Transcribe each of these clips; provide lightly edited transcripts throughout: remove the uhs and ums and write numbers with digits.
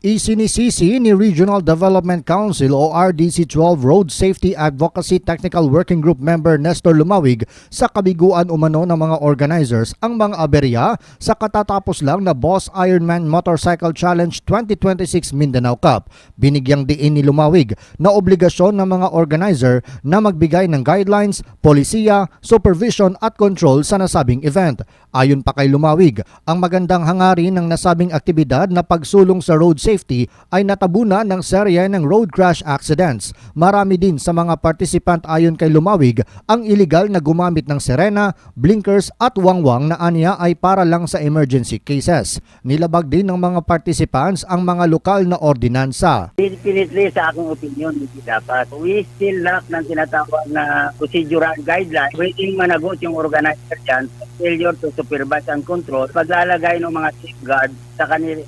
Isinisisi ni Regional Development Council o RDC-12 Road Safety Advocacy Technical Working Group member Nestor Lumawig sa kabiguan umano ng mga organizers ang mga aberya sa katatapos lang na Boss Ironman Motorcycle Challenge 2026 Mindanao Cup. Binigyang diin ni Lumawig na obligasyon ng mga organizer na magbigay ng guidelines, polisiya, supervision at control sa nasabing event. Ayon pa kay Lumawig, ang magandang hangarin ng nasabing aktibidad na pagsulong sa road safety ay natabunan ng serye ng road crash accidents. Marami din sa mga participant ayon kay Lumawig ang iligal na gumamit ng sirena, blinkers at wangwang na anya ay para lang sa emergency cases. Nilabag din ng mga participants ang mga lokal na ordinansa. Definitely sa akong opinion, hindi dapat. We still lack ng tinatawag na procedural guidelines. Pwedeng managot yung organizer dyan, failure to supervise and control, paglalagay ng mga safeguard sa kanila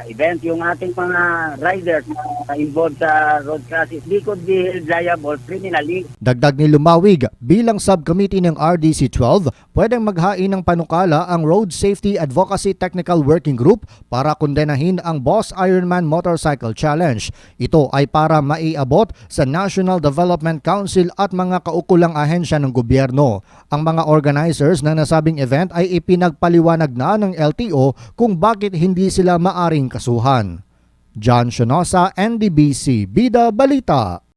event. Yung ating mga riders na involved sa road crashes, they could be held liable criminally. Dagdag ni Lumawig, bilang subcommittee ng RDC-12, pwedeng maghain ng panukala ang Road Safety Advocacy Technical Working Group para kondenahin ang Boss Ironman Motorcycle Challenge. Ito ay para maiabot sa National Development Council at mga kaukulang ahensya ng gobyerno. Ang mga organizers ng nasabing event ay ipinagpaliwanag na ng LTO kung bakit hindi sila maaring kasuhan. John Sionosa, NDBC, Bida Balita.